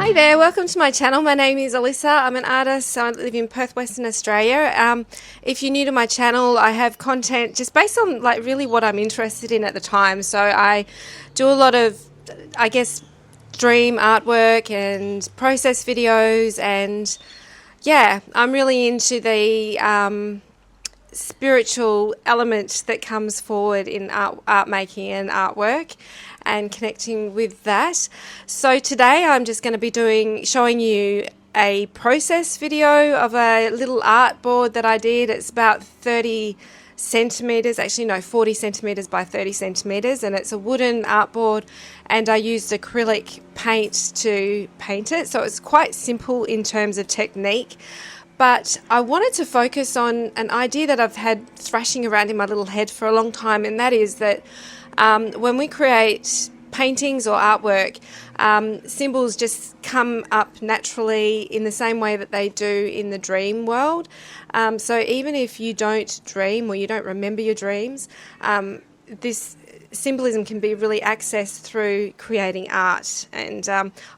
Hi there, welcome to my channel. My name is Alyssa. I'm an artist. I live in Perth, Western Australia. If you're new to my channel, I have content just based on really what I'm interested in at the time. So I do a lot of, I guess, dream artwork and process videos, and yeah, I'm really into the spiritual element that comes forward in art making and artwork and connecting with that. So today I'm just going to be showing you a process video of a little art board that I did. It's about 30 centimeters, actually no, 40 centimeters by 30 centimeters, and it's a wooden artboard, and I used acrylic paint to paint it, so it's quite simple in terms of technique. But I wanted to focus on an idea that I've had thrashing around in my little head for a long time, and that is that when we create paintings or artwork, symbols just come up naturally in the same way that they do in the dream world. So even if you don't dream or you don't remember your dreams, this symbolism can be really accessed through creating art. And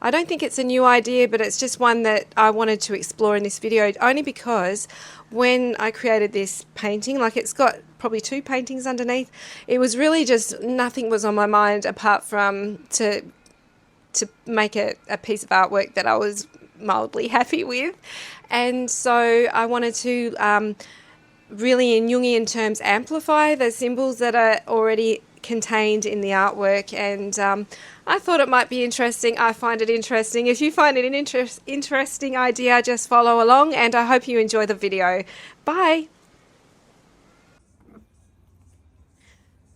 I don't think it's a new idea, but it's just one that I wanted to explore in this video, only because when I created this painting, it's got probably two paintings underneath, it was really just nothing was on my mind apart from to make a piece of artwork that I was mildly happy with. And so I wanted to really, in Jungian terms, amplify the symbols that are already contained in the artwork, and I thought it might be interesting. I find it interesting. If you find it an interesting idea, just follow along, and I hope you enjoy the video. Bye!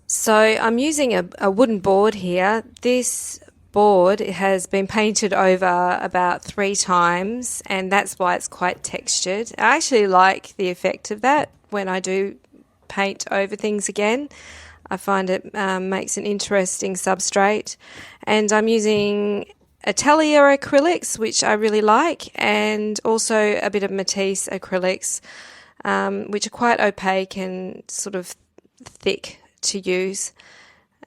So I'm using a wooden board here. This board has been painted over about 3 times, and that's why it's quite textured. I actually like the effect of that when I do paint over things again. I find it makes an interesting substrate, and I'm using Atelier acrylics, which I really like, and also a bit of Matisse acrylics, which are quite opaque and sort of thick to use,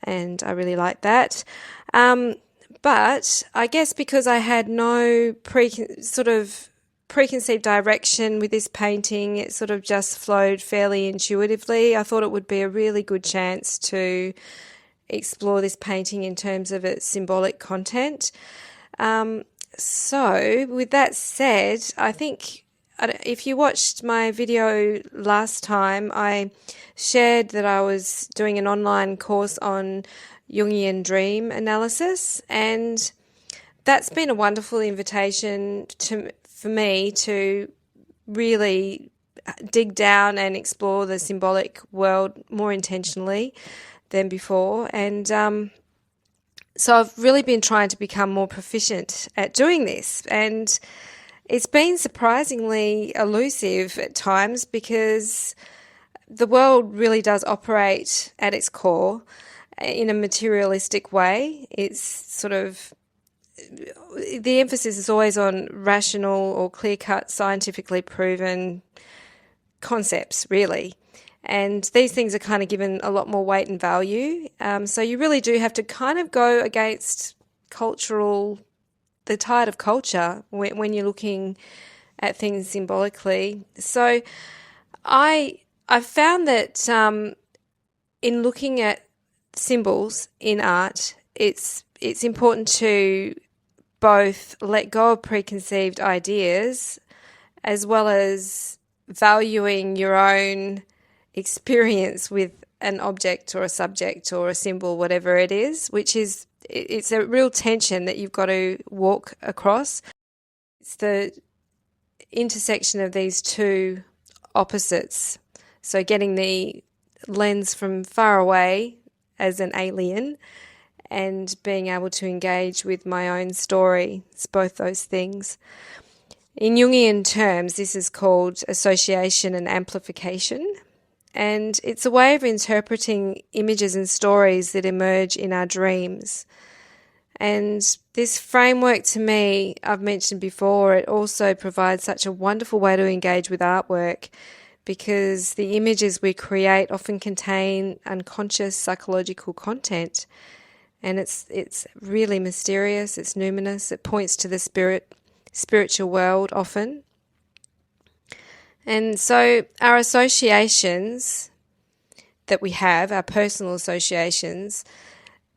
and I really like that. But I guess because I had no preconceived direction with this painting, it sort of just flowed fairly intuitively. I thought it would be a really good chance to explore this painting in terms of its symbolic content. So with that said, I think if you watched my video last time, I shared that I was doing an online course on Jungian dream analysis, and that's been a wonderful invitation for me to really dig down and explore the symbolic world more intentionally than before. And so I've really been trying to become more proficient at doing this. And it's been surprisingly elusive at times, because the world really does operate at its core in a materialistic way. It's sort of, the emphasis is always on rational or clear-cut, scientifically proven concepts, really. And these things are kind of given a lot more weight and value. So you really do have to kind of go against the tide of culture when you're looking at things symbolically. So I found that in looking at symbols in art, it's important to both let go of preconceived ideas, as well as valuing your own experience with an object or a subject or a symbol, whatever it is, it's a real tension that you've got to walk across. It's the intersection of these two opposites. So getting the lens from far away as an alien, and being able to engage with my own story. It's both those things. In Jungian terms, this is called association and amplification, and it's a way of interpreting images and stories that emerge in our dreams. And this framework, to me, I've mentioned before, it also provides such a wonderful way to engage with artwork, because the images we create often contain unconscious psychological content. and it's really mysterious, it's numinous, it points to the spiritual world often. And so our associations that we have, our personal associations,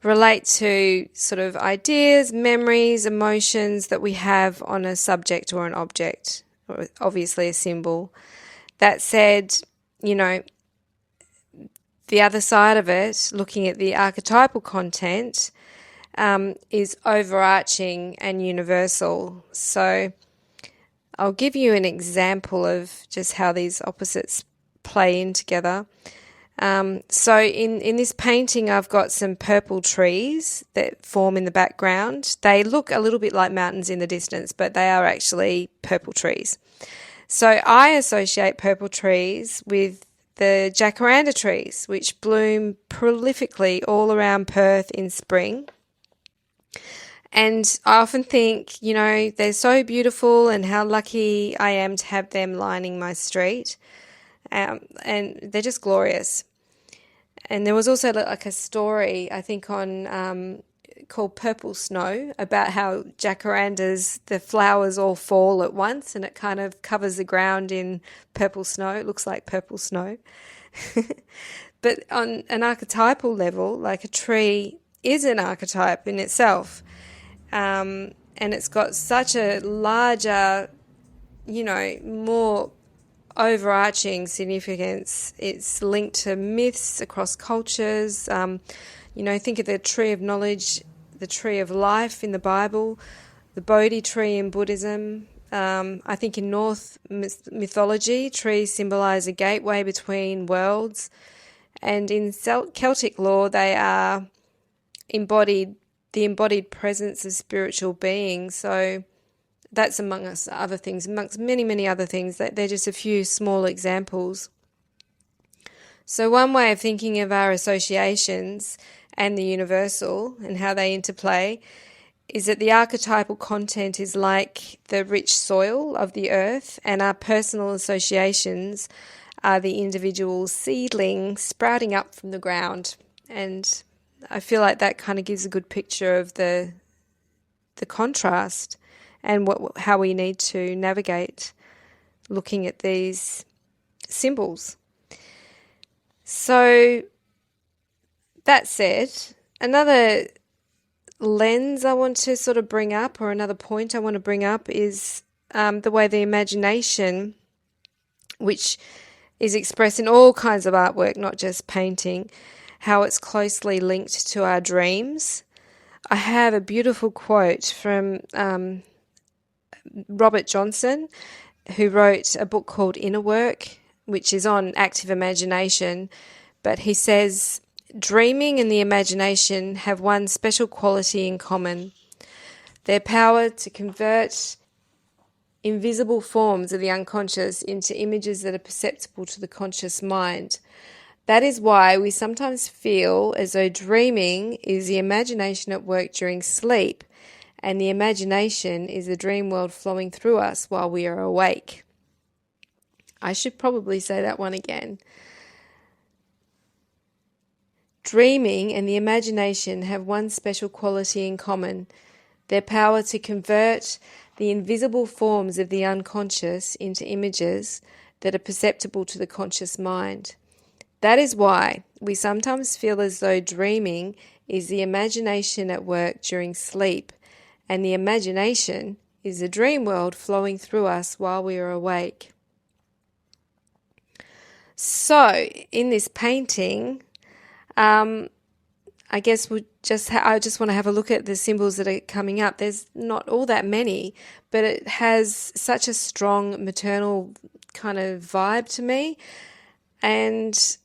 relate to sort of ideas, memories, emotions that we have on a subject or an object, or obviously a symbol. That said, you know, the other side of it, looking at the archetypal content, is overarching and universal. So I'll give you an example of just how these opposites play in together. So in this painting, I've got some purple trees that form in the background. They look a little bit like mountains in the distance, but they are actually purple trees. So I associate purple trees with the jacaranda trees, which bloom prolifically all around Perth in spring. And I often think, you know, they're so beautiful and how lucky I am to have them lining my street. And they're just glorious. And there was also like a story, I think, on called Purple Snow, about how jacarandas, the flowers all fall at once and it kind of covers the ground in purple snow. It looks like purple snow. But on an archetypal level, like a tree is an archetype in itself. And it's got such a larger, you know, more overarching significance. It's linked to myths across cultures. You know, think of the tree of knowledge, the tree of life in the Bible, the Bodhi tree in Buddhism. I think in Norse mythology, trees symbolize a gateway between worlds. And in Celtic lore, they are the embodied presence of spiritual beings. So that's amongst other things, amongst many, many other things. They're just a few small examples. So one way of thinking of our associations and the universal and how they interplay is that the archetypal content is like the rich soil of the earth, and our personal associations are the individual seedlings sprouting up from the ground. And I feel like that kind of gives a good picture of the contrast and how we need to navigate looking at these symbols. So that said, another lens I want to sort of bring up, or another point I want to bring up, is the way the imagination, which is expressed in all kinds of artwork, not just painting, how it's closely linked to our dreams. I have a beautiful quote from Robert Johnson, who wrote a book called Inner Work, which is on active imagination. But he says, dreaming and the imagination have one special quality in common: their power to convert invisible forms of the unconscious into images that are perceptible to the conscious mind. That is why we sometimes feel as though dreaming is the imagination at work during sleep, and the imagination is the dream world flowing through us while we are awake. I should probably say that one again. Dreaming and the imagination have one special quality in common: their power to convert the invisible forms of the unconscious into images that are perceptible to the conscious mind. That is why we sometimes feel as though dreaming is the imagination at work during sleep, and the imagination is the dream world flowing through us while we are awake. So, in this painting, I guess I just want to have a look at the symbols that are coming up. There's not all that many, but it has such a strong maternal kind of vibe to me, and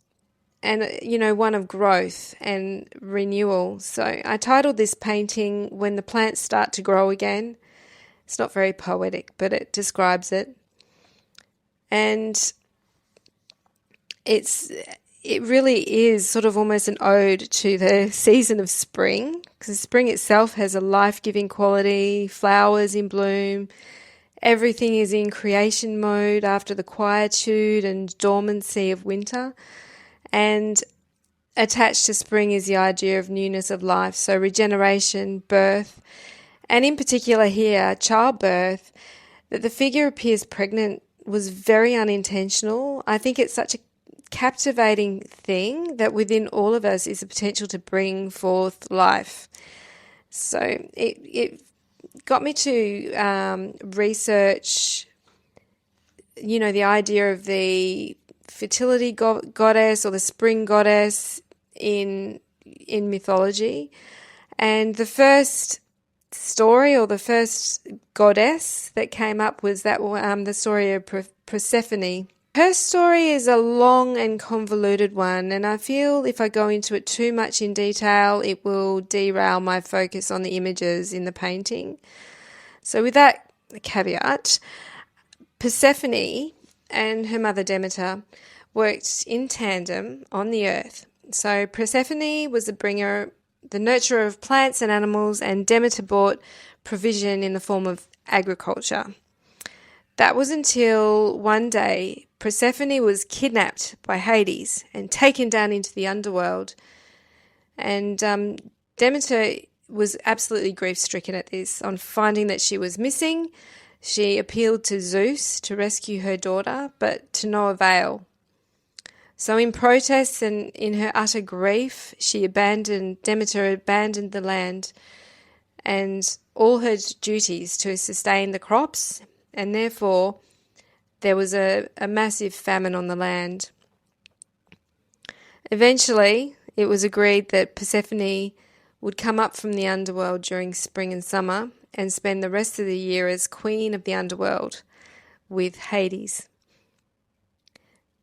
you know, one of growth and renewal. So I titled this painting "When the Plants Start to Grow Again." It's not very poetic, but it describes it. And it really is sort of almost an ode to the season of spring, because spring itself has a life-giving quality, flowers in bloom, everything is in creation mode after the quietude and dormancy of winter. And attached to spring is the idea of newness of life, so regeneration, birth, and in particular here, childbirth. That the figure appears pregnant was very unintentional. I think it's such a captivating thing that within all of us is the potential to bring forth life. So it got me to research, the idea of the fertility goddess or the spring goddess in mythology. And the first story or the first goddess that came up was that the story of Persephone. Her story is a long and convoluted one, and I feel if I go into it too much in detail, it will derail my focus on the images in the painting. So with that caveat, Persephone and her mother Demeter worked in tandem on the earth. So Persephone was the nurturer of plants and animals, and Demeter brought provision in the form of agriculture. That was until one day Persephone was kidnapped by Hades and taken down into the underworld. And Demeter was absolutely grief-stricken at this. On finding that she was missing, she appealed to Zeus to rescue her daughter, but to no avail. So in protest and in her utter grief, Demeter abandoned the land and all her duties to sustain the crops, and therefore there was a massive famine on the land. Eventually, it was agreed that Persephone would come up from the underworld during spring and summer and spend the rest of the year as queen of the underworld with Hades.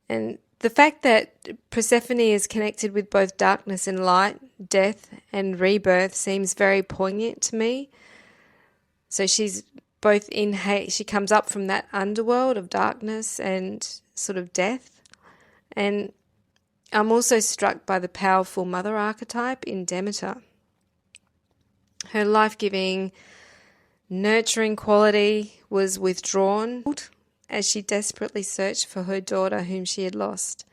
And the fact that Persephone is connected with both darkness and light, death and rebirth seems very poignant to me. So she's both she comes up from that underworld of darkness and sort of death. And I'm also struck by the powerful mother archetype in Demeter. Her life-giving, nurturing quality was withdrawn as she desperately searched for her daughter whom she had lost.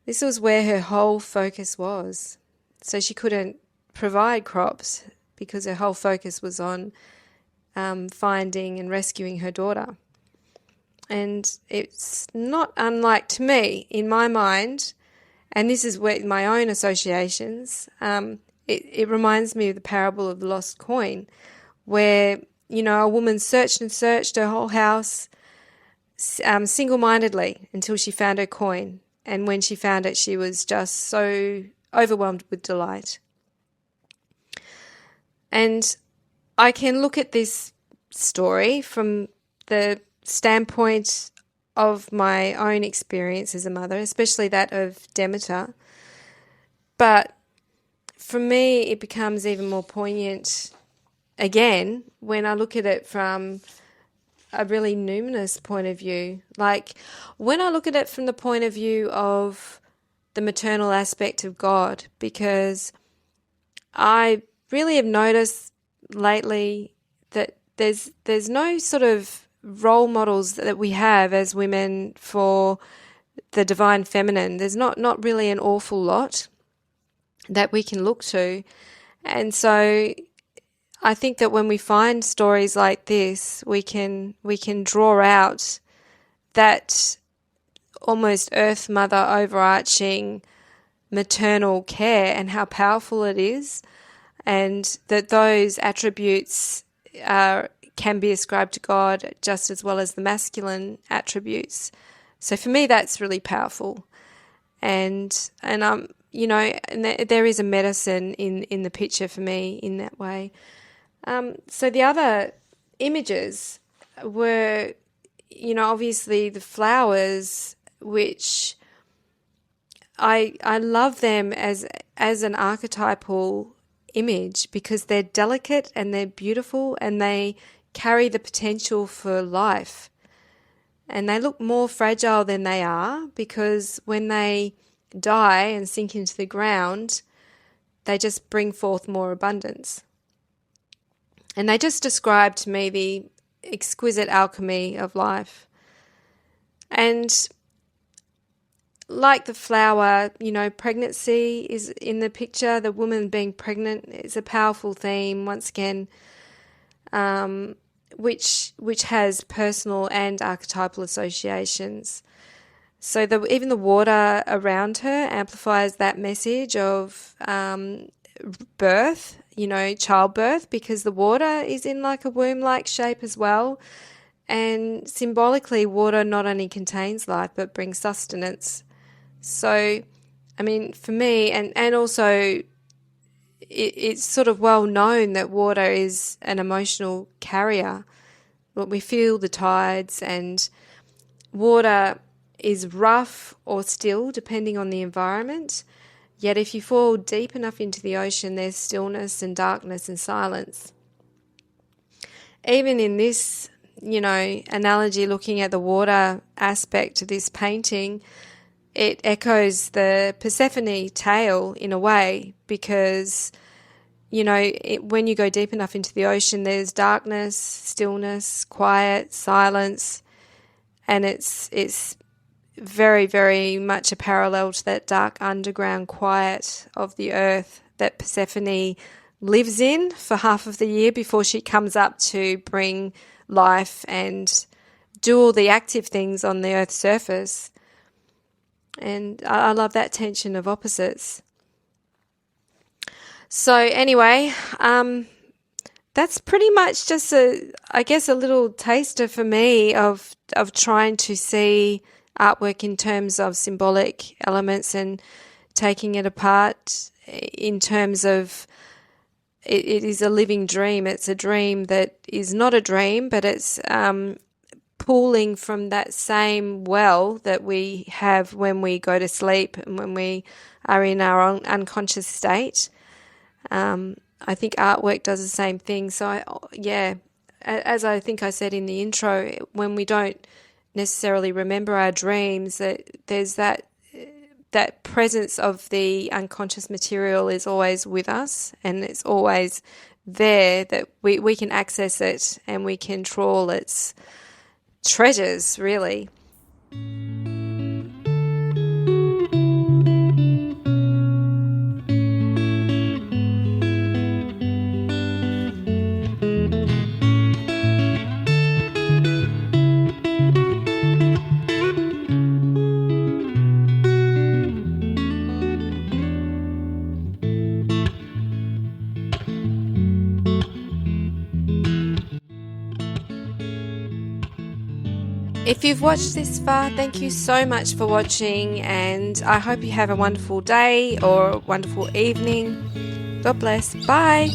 This was where her whole focus was. So she couldn't provide crops because her whole focus was on finding and rescuing her daughter. And it's not unlike, to me, in my mind, and this is where my own associations, it reminds me of the parable of the lost coin, where, a woman searched and searched her whole house single-mindedly until she found her coin. And when she found it, she was just so overwhelmed with delight. And I can look at this story from the standpoint of my own experience as a mother, especially that of Demeter. But for me, it becomes even more poignant again when I look at it from a really numinous point of view. Like when I look at it from the point of view of the maternal aspect of God, because I really have noticed lately that there's no sort of role models that we have as women for the divine feminine. There's not really an awful lot that we can look to. And so I think that when we find stories like this, we can draw out that almost earth mother overarching maternal care and how powerful it is, and that those attributes can be ascribed to God just as well as the masculine attributes. So for me, that's really powerful. And and there is a medicine in the picture for me in that way. So the other images were, obviously the flowers, which I love them as an archetypal image because they're delicate and they're beautiful and they carry the potential for life. And they look more fragile than they are because when they die and sink into the ground, they just bring forth more abundance. And they just describe to me the exquisite alchemy of life. And like the flower, pregnancy is in the picture. The woman being pregnant is a powerful theme, once again, which has personal and archetypal associations. So even the water around her amplifies that message of birth, childbirth, because the water is in like a womb-like shape as well. And symbolically, water not only contains life, but brings sustenance. So, I mean, for me, and also it's sort of well known that water is an emotional carrier. We feel the tides, and water is rough or still depending on the environment. Yet if you fall deep enough into the ocean, there's stillness and darkness and silence. Even in this, analogy, looking at the water aspect of this painting, it echoes the Persephone tale in a way, because when you go deep enough into the ocean, there's darkness, stillness, quiet, silence, and it's very, very much a parallel to that dark underground quiet of the earth that Persephone lives in for half of the year before she comes up to bring life and do all the active things on the earth's surface. And I love that tension of opposites. So anyway, that's pretty much just a little taster for me of trying to see artwork in terms of symbolic elements and taking it apart in terms of it is a living dream. It's a dream that is not a dream, but it's pooling from that same well that we have when we go to sleep and when we are in our own unconscious state. I think artwork does the same thing. So, as I think I said in the intro, when we don't necessarily remember our dreams, that there's that presence of the unconscious material is always with us, and it's always there, that we can access it and we can trawl its treasures, really. If you've watched this far, thank you so much for watching, and I hope you have a wonderful day or a wonderful evening. God bless. Bye.